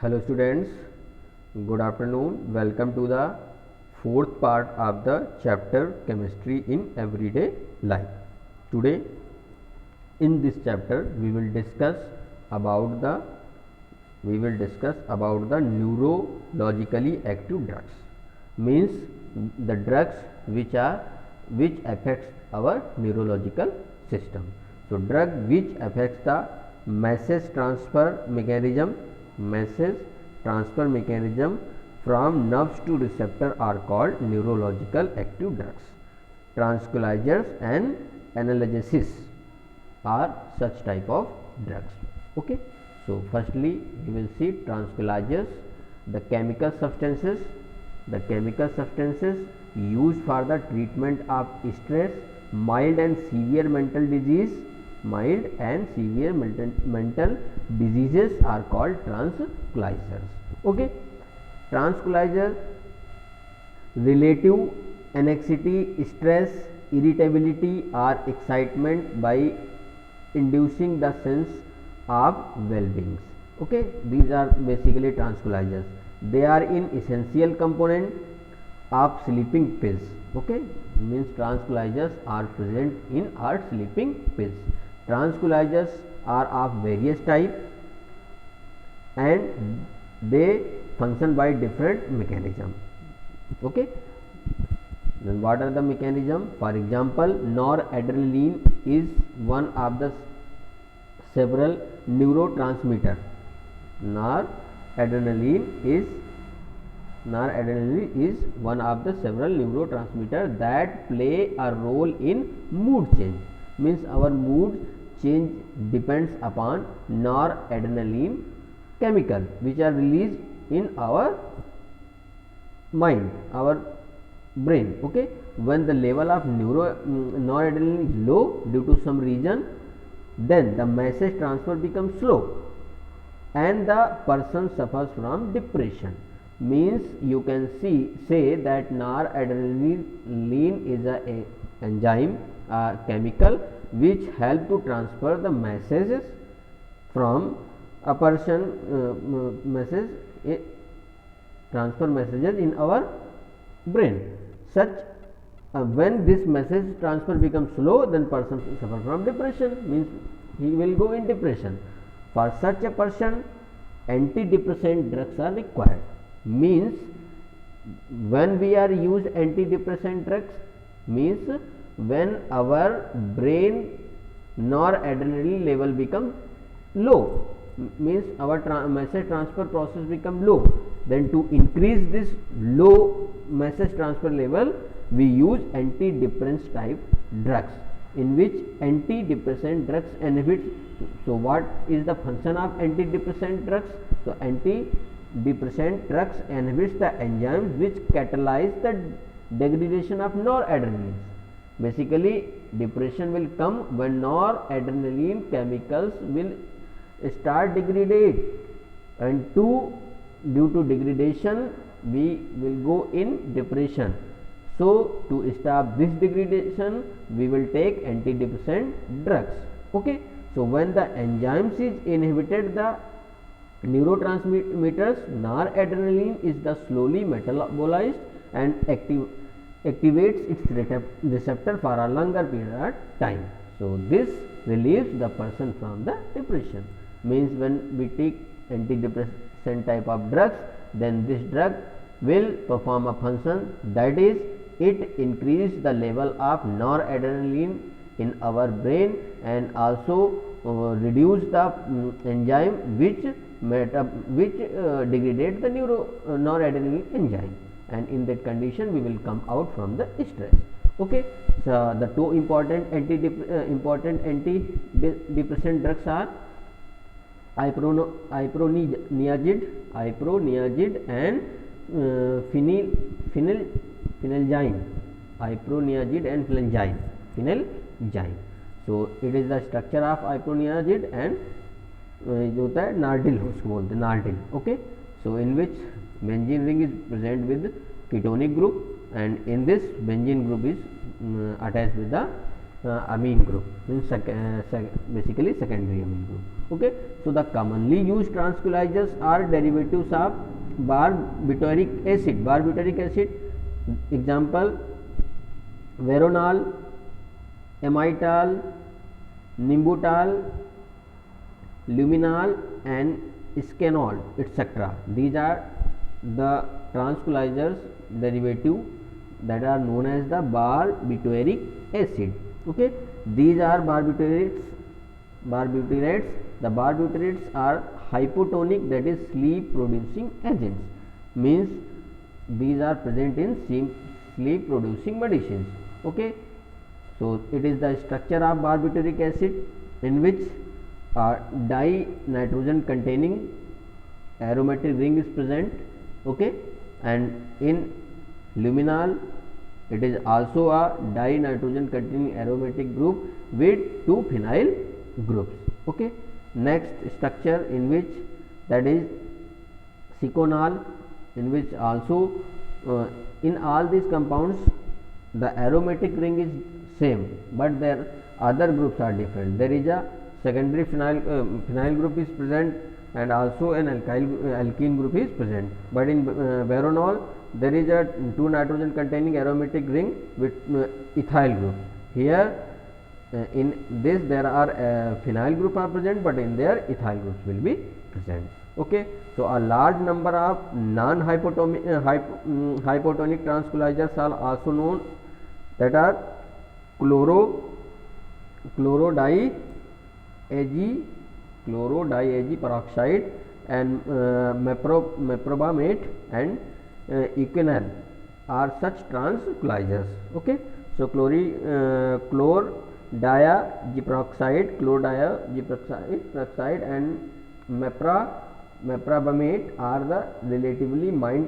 Hello students, good afternoon. Welcome to the fourth part of the chapter chemistry in everyday life. Today in this chapter we will discuss about the neurologically active drugs, means the drugs which affects our neurological system. So drug which affects the message transfer mechanism from nerves to receptor are called neurological active drugs. Tranquilizers and analgesics are such type of drugs. Okay. So firstly we will see tranquilizers, the chemical substances used for the treatment of stress, mild and severe mental diseases are called tranquilizers. Okay. Tranquilizer, relative anxiety, stress, irritability or excitement by inducing the sense of well-being. Okay, these are basically tranquilizers. They are an essential component of sleeping pills. Okay, means tranquilizers are present in our sleeping pills. Tranquilizers are of various types and they function by different mechanism. Okay, then what are the mechanism? For example, noradrenaline is one of the several neurotransmitter. Noradrenaline is one of the several neurotransmitter that play a role in mood change. Means our mood change depends upon noradrenaline chemical which are released in our mind, our brain. Okay, when the level of noradrenaline is low due to some reason, then the message transfer becomes slow and the person suffers from depression. Means you can say that noradrenaline is a enzyme chemical which help to transfer the messages from a person transfer messages in our brain. Such when this message transfer becomes slow, then person suffer from depression, means he will go in depression. For such a person, antidepressant drugs are required. Means when we are use antidepressant drugs, means when our brain noradrenaline level become low, means our message transfer process become low. Then to increase this low message transfer level, we use antidepressant type drugs, in which antidepressant drugs inhibits. So what is the function of antidepressant drugs? So antidepressant drugs inhibits the enzymes which catalyze the degradation of noradrenaline. Basically, depression will come when noradrenaline chemicals will start degradate, and due to degradation we will go in depression. So to stop this degradation, we will take antidepressant drugs. Okay. So when the enzymes is inhibited, the neurotransmitters noradrenaline is the slowly metabolized and activates its receptor for a longer period of time. So this relieves the person from the depression. Means when we take antidepressant type of drugs, then this drug will perform a function, that is, it increases the level of noradrenaline in our brain and also reduce the enzyme which degrade the noradrenaline enzyme, and in that condition we will come out from the stress. Okay. So the two important antidepressant drugs are iproniazid and phenelgyne. Iproniazid and phenelgyne. So it is the structure of iproniazid and जो होता है नार्डिल, उसको बोलते हैं नार्डिल. Okay. So in which benzene ring is present with ketonic group, and in this benzene group is attached with the amine group, means basically secondary amine group. Okay, so the commonly used tranquilizers are derivatives of barbiturate acid. Barbiturate acid, example veronal, amytal, nimbutal, luminal and scanol, etc. These are the tranquilizers derivative that are known as the barbituric acid. Okay, these are barbiturates. The barbiturates are hypotonic, that is sleep producing agents, means these are present in sleep producing medicines. Okay, so it is the structure of barbituric acid in which di-nitrogen containing aromatic ring is present. Okay, and in luminal it is also a di-nitrogen containing aromatic group with 2 phenyl groups. Okay, next structure in which, that is seconal, in which also in all these compounds the aromatic ring is same, but their other groups are different. There is a secondary phenyl group is present and also an alkene group is present, but in veronal there is a 2 nitrogen containing aromatic ring with ethyl group. Here in this there are phenyl group are present, but in there ethyl groups will be present. Okay, so a large number of non-hypotonic tranquilizers are also known, that are chlorodiazepam peroxide and meprobamate and equinol are such tranquilizers. Okay, so chlordiazepoxide and meprobamate are the relatively mild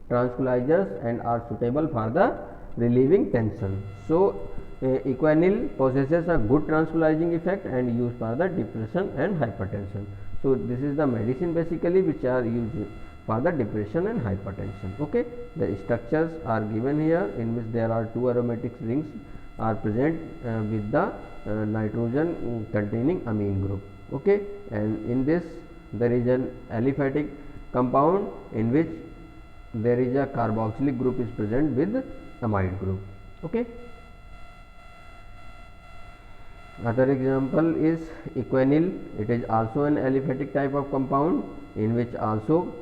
tranquilizers and are suitable for the relieving tension. So equinol possesses a good tranquilizing effect and used for the depression and hypertension. So this is the medicine basically which are used for the depression and hypertension. Okay, the structures are given here, in which there are 2 aromatic rings are present with the nitrogen containing amine group. Okay, and in this there is an aliphatic compound in which there is a carboxylic group is present with amide group. Okay, other example is equinol. It is also an aliphatic type of compound in which also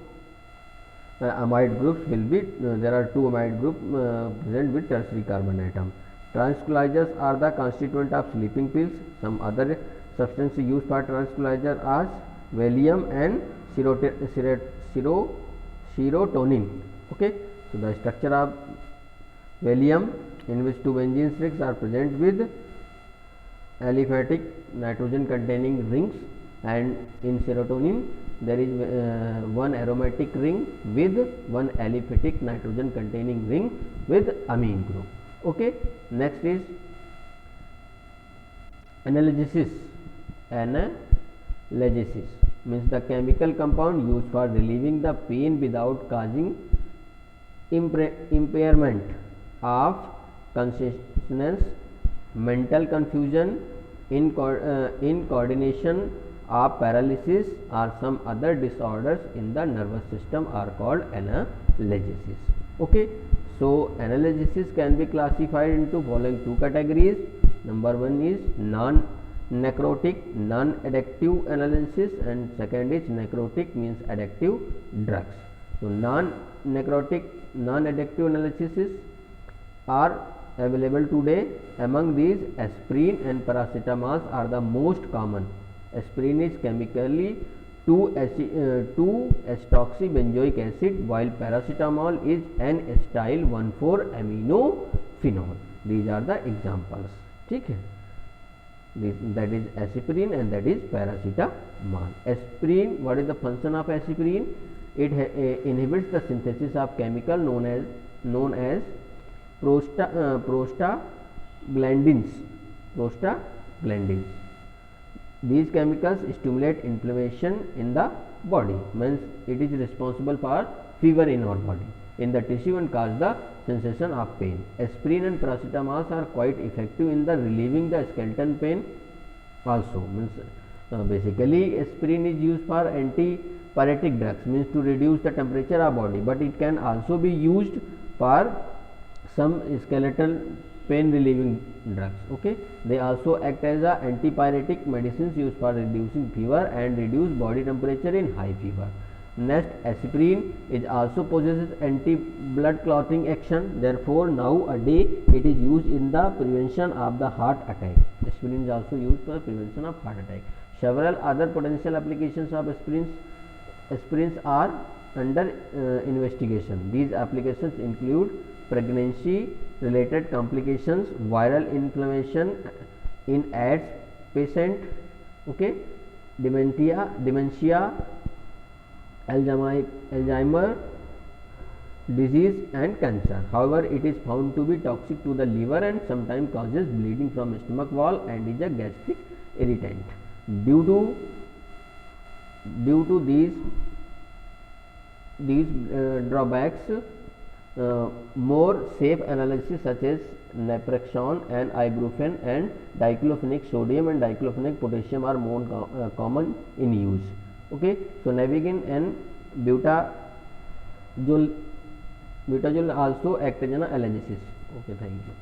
amide groups will be there are 2 amide group present with tertiary carbon atom. Tranquilizers are the constituent of sleeping pills. Some other substances used for tranquilizer are Valium and serotonin. Okay, so the structure of Valium, in which 2 benzene rings are present with aliphatic nitrogen containing rings, and in serotonin there is 1 aromatic ring with 1 aliphatic nitrogen containing ring with amine group. Okay, next is analgesis. Analgesis means the chemical compound used for relieving the pain without causing impairment of consciousness, mental confusion, incoordination of paralysis or some other disorders in the nervous system are called analgesis. Okay, so analgesis can be classified into following 2 categories. Number 1 is non-necrotic, non-addictive analgesis, and second is necrotic, means addictive drugs. So non-necrotic, non-addictive analgesis are available today. Among these, aspirin and paracetamol are the most common. Aspirin is chemically 2-acetoxybenzoic acid, while paracetamol is N-acetyl 1,4-aminophenol. These are the examples. ठीक है, that is aspirin and that is paracetamol. Aspirin, what is the function of aspirin? It inhibits the synthesis of chemical known as prostaglandins. These chemicals stimulate inflammation in the body, means it is responsible for fever in our body, in the tissue, and cause the sensation of pain. Aspirin and paracetamol are quite effective in the relieving the skeletal pain also, means Basically, aspirin is used for antipyretic drugs, means to reduce the temperature of body, but it can also be used for some skeletal pain relieving drugs. Okay, they also act as a antipyretic medicines used for reducing fever and reduce body temperature in high fever. Next, aspirin is also possesses anti-blood clotting action. Therefore, nowadays it is used in the prevention of the heart attack. Aspirin is also used for prevention of heart attack. Several other potential applications of aspirins are under investigation. These applications include pregnancy related complications, viral inflammation in AIDS patient, okay, dementia, Alzheimer disease and cancer. However, it is found to be toxic to the liver and sometimes causes bleeding from stomach wall and is a gastric irritant. Due to these drawbacks, more safe analysis such as naproxen and ibuprofen and diclofenac sodium and diclofenac potassium are more common in use. Okay, so Navigen and butazole also act as an analgesic. Okay, thank you.